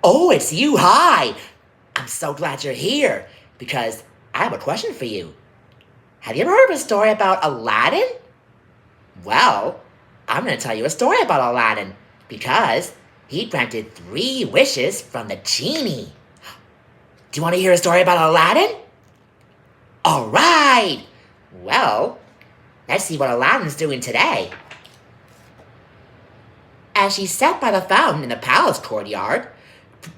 Oh, it's you. Hi. I'm so glad you're here because I have a question for you. Have you ever heard of a story about Aladdin? Well, I'm going to tell you a story about Aladdin because he granted 3 wishes from the genie. Do you want to hear a story about Aladdin? All right. Well, let's see what Aladdin's doing today. As she sat by the fountain in the palace courtyard,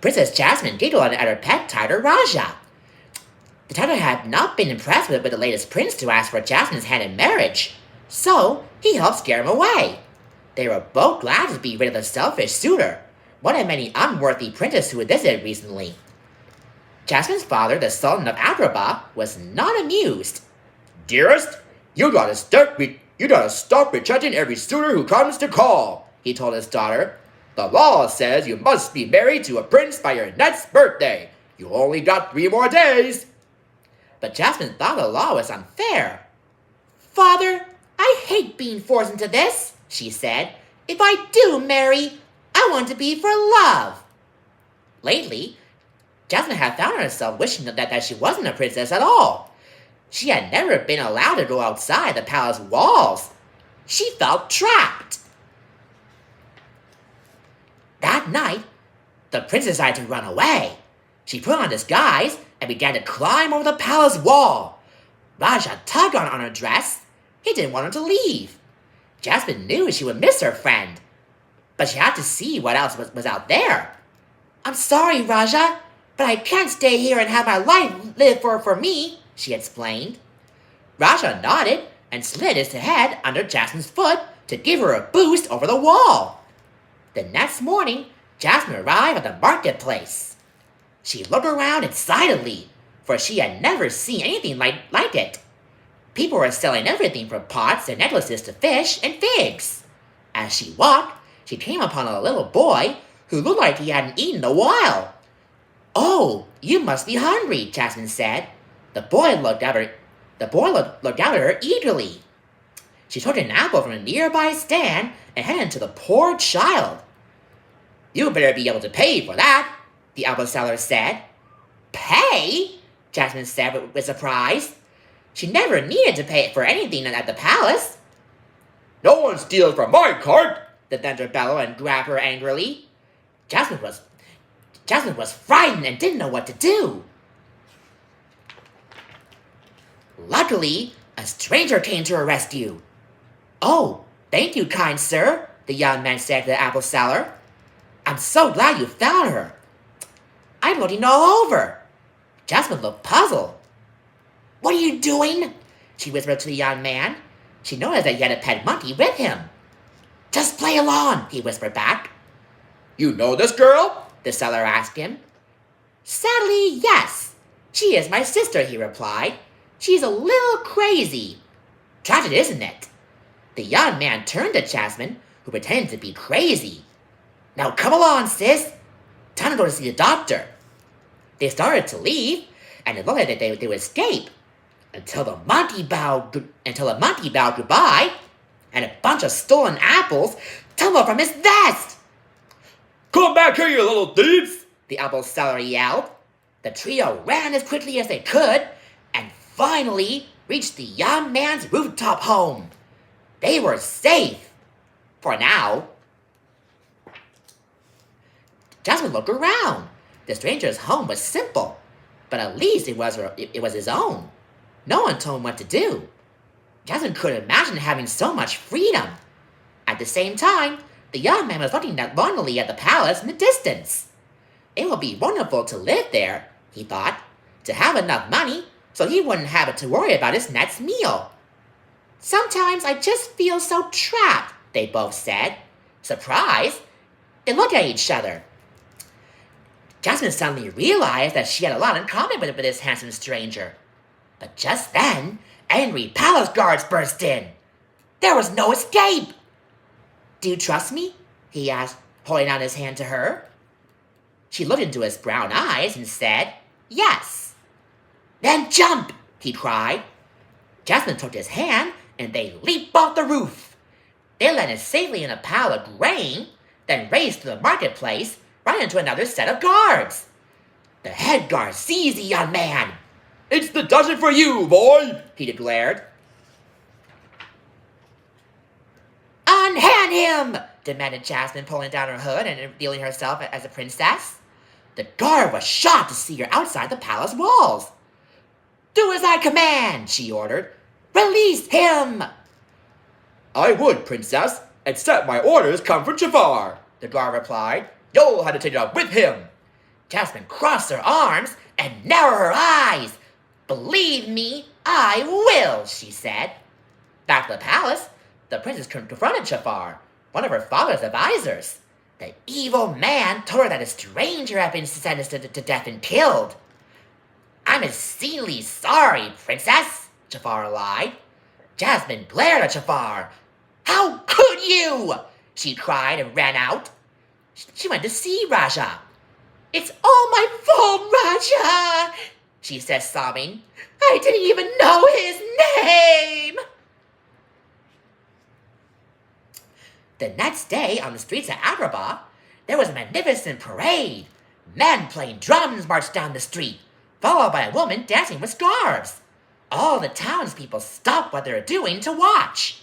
Princess Jasmine giggled at her pet tiger Raja. The tiger had not been impressed with the latest prince to ask for Jasmine's hand in marriage, so he helped scare him away. They were both glad to be rid of the selfish suitor, one of many unworthy princes who had visited recently. Jasmine's father, the Sultan of Agrabah, was not amused. Dearest, you gotta stop rejecting every suitor who comes to call, he told his daughter. The law says you must be married to a prince by your next birthday. You only got 3 more days. But Jasmine thought the law was unfair. Father, I hate being forced into this, she said. If I do marry, I want to be for love. Lately, Jasmine had found herself wishing that she wasn't a princess at all. She had never been allowed to go outside the palace walls. She felt trapped. That night, the princess decided to run away. She put on a disguise and began to climb over the palace wall. Raja tugged on her dress. He didn't want her to leave. Jasmine knew she would miss her friend, but she had to see what else was out there. I'm sorry, Raja, but I can't stay here and have my life live for me, she explained. Raja nodded and slid his head under Jasmine's foot to give her a boost over the wall. The next morning, Jasmine arrived at the marketplace. She looked around excitedly, for she had never seen anything like it. People were selling everything from pots and necklaces to fish and figs. As she walked, she came upon a little boy who looked like he hadn't eaten in a while. Oh, you must be hungry, Jasmine said. The boy looked at her eagerly. She took an apple from a nearby stand and handed it to the poor child. You better be able to pay for that, the apple seller said. Pay? Jasmine said with surprise. She never needed to pay for anything at the palace. No one steals from my cart, the vendor bellowed and grabbed her angrily. Jasmine was frightened and didn't know what to do. Luckily, a stranger came to her rescue. Oh, thank you, kind sir, the young man said to the apple seller. I'm so glad you found her. I'm looking all over. Jasmine looked puzzled. What are you doing? She whispered to the young man. She noticed that he had a pet monkey with him. Just play along, he whispered back. You know this girl? The seller asked him. Sadly, yes. She is my sister, he replied. She's a little crazy. Tragic, isn't it? The young man turned to Jasmine, who pretended to be crazy. Now come along, sis. Time to go to see the doctor. They started to leave, and it looked like they would escape, until the monkey bowed goodbye, and a bunch of stolen apples tumbled from his vest. Come back here, you little thieves! The apple seller yelled. The trio ran as quickly as they could, and finally reached the young man's rooftop home. They were safe. For now. Jasmine looked around. The stranger's home was simple, but at least it was his own. No one told him what to do. Jasmine couldn't imagine having so much freedom. At the same time, the young man was looking lonely at the palace in the distance. It would be wonderful to live there, he thought, to have enough money so he wouldn't have to worry about his next meal. Sometimes I just feel so trapped, they both said. Surprised, they looked at each other. Jasmine suddenly realized that she had a lot in common with this handsome stranger. But just then, angry palace guards burst in. There was no escape. Do you trust me? He asked, holding out his hand to her. She looked into his brown eyes and said, yes. Then jump, he cried. Jasmine took his hand and they leaped off the roof. They landed safely in a pile of grain, then raced to the marketplace, right into another set of guards. The head guard seized the young man. It's the dungeon for you, boy, he declared. Unhand him, demanded Jasmine, pulling down her hood and revealing herself as a princess. The guard was shocked to see her outside the palace walls. Do as I command, she ordered. Release him! I would, princess, except my orders come from Jafar, the guard replied. You'll have to take it up with him. Jasmine crossed her arms and narrowed her eyes. Believe me, I will, she said. Back to the palace, the princess confronted Jafar, one of her father's advisors. The evil man told her that a stranger had been sentenced to death and killed. I'm exceedingly sorry, princess, Jafar lied. Jasmine glared at Jafar. How could you? She cried and ran out. She went to see Raja. It's all my fault, Raja, she said, sobbing. I didn't even know his name. The next day, on the streets of Agrabah, there was a magnificent parade. Men playing drums marched down the street, followed by a woman dancing with scarves. All the townspeople stopped what they were doing to watch.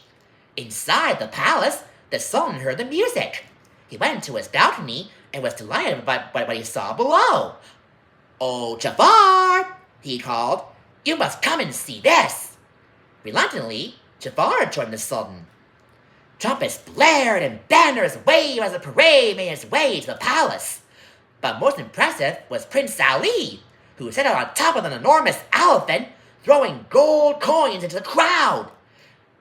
Inside the palace, the sultan heard the music. He went to his balcony and was delighted by what he saw below. Oh, Jafar, he called, you must come and see this. Reluctantly, Jafar joined the sultan. Trumpets blared and banners waved as the parade made its way to the palace. But most impressive was Prince Ali, who sat on top of an enormous elephant, throwing gold coins into the crowd.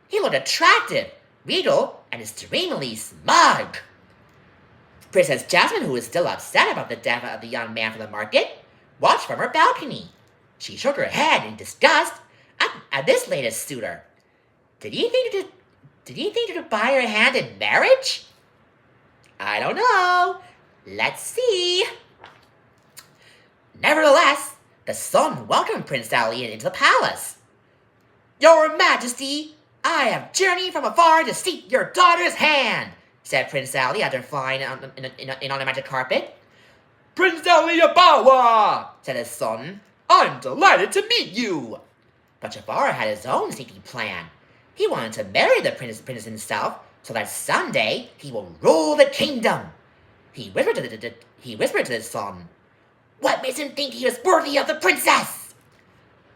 He looked attractive, regal, and extremely smug. Princess Jasmine, who was still upset about the death of the young man from the market, watched from her balcony. She shook her head in disgust at this latest suitor. Did he think to buy her hand in marriage? I don't know. Let's see. Nevertheless, the sultan welcomed Prince Ali into the palace. Your Majesty, I have journeyed from afar to seek your daughter's hand, said Prince Ali after flying on a magic carpet. Prince Ali Abawa, said his sultan. I'm delighted to meet you. But Jafar had his own sneaky plan. He wanted to marry the prince himself so that someday he will rule the kingdom. He whispered to the sultan, what makes him think he was worthy of the princess?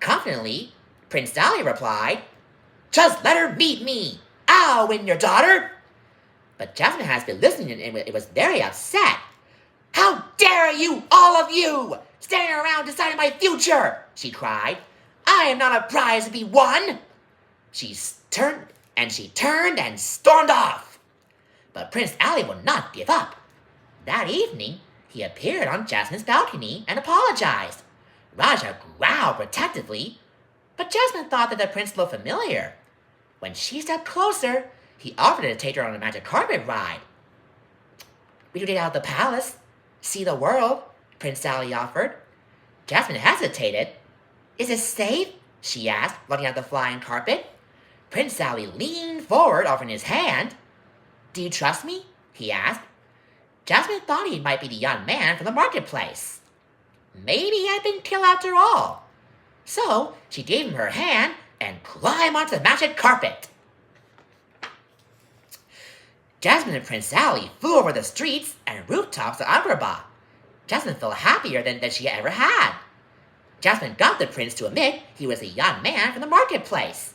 Confidently, Prince Ali replied, just let her meet me. I'll win your daughter. But Jasmine has been listening and was very upset. How dare you, all of you, standing around deciding my future, she cried. I am not a prize to be won. She turned and stormed off. But Prince Ali would not give up. That evening, he appeared on Jasmine's balcony and apologized. Raja growled protectively, but Jasmine thought that the prince looked familiar. When she stepped closer, he offered to take her on a magic carpet ride. We could get out of the palace, see the world, Prince Ali offered. Jasmine hesitated. Is it safe? She asked, looking at the flying carpet. Prince Ali leaned forward, offering his hand. Do you trust me? He asked. Jasmine thought he might be the young man from the marketplace. Maybe he had been killed after all. So she gave him her hand and climbed onto the magic carpet. Jasmine and Prince Ali flew over the streets and rooftops of Agrabah. Jasmine felt happier than she ever had. Jasmine got the prince to admit he was a young man from the marketplace.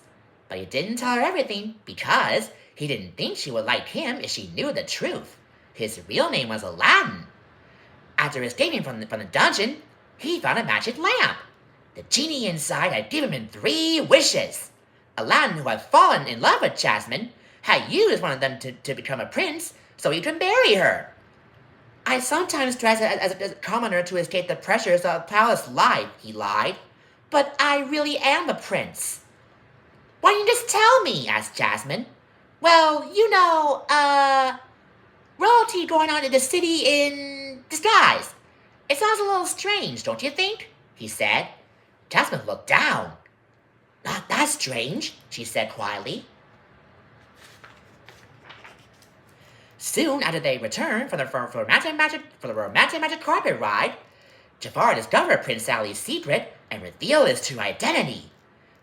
But he didn't tell her everything because he didn't think she would like him if she knew the truth. His real name was Aladdin. After escaping from the dungeon, he found a magic lamp. The genie inside had given him 3 wishes. Aladdin, who had fallen in love with Jasmine, had used one of them to become a prince so he could marry her. I sometimes dress as a commoner to escape the pressures of palace life, he lied. But I really am a prince. Why didn't you just tell me? Asked Jasmine. Well, royalty going on in the city in disguise. It sounds a little strange, don't you think? He said. Jasmine looked down. Not that strange, she said quietly. Soon after they returned from the romantic magic carpet ride, Jafar discovered Prince Ali's secret and revealed his true identity.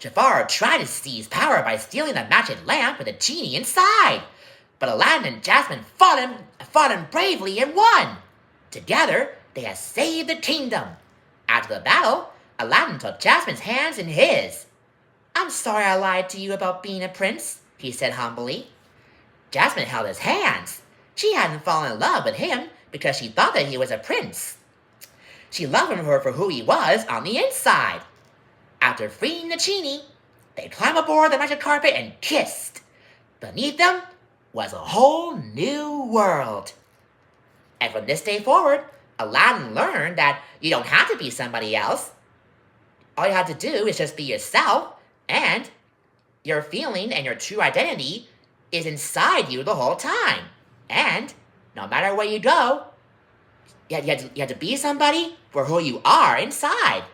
Jafar tried to seize power by stealing the magic lamp with a genie inside, but Aladdin and Jasmine fought him bravely and won. Together, they had saved the kingdom. After the battle, Aladdin took Jasmine's hands in his. "I'm sorry I lied to you about being a prince," he said humbly. Jasmine held his hands. She hadn't fallen in love with him because she thought that he was a prince. She loved him for who he was on the inside. After freeing the genie, they climbed aboard the magic carpet and kissed. Beneath them was a whole new world. And from this day forward, Aladdin learned that you don't have to be somebody else. All you have to do is just be yourself, and your feeling and your true identity is inside you the whole time. And no matter where you go, you have to be somebody for who you are inside.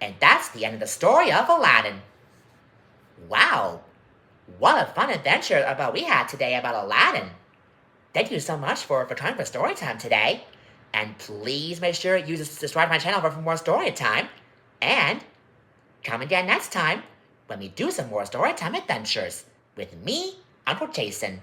And that's the end of the story of Aladdin. Wow, what a fun adventure we had today about Aladdin. Thank you so much for coming for story time today. And please make sure you subscribe to my channel for more story time. And come again next time when we do some more story time adventures with me, Uncle Jason.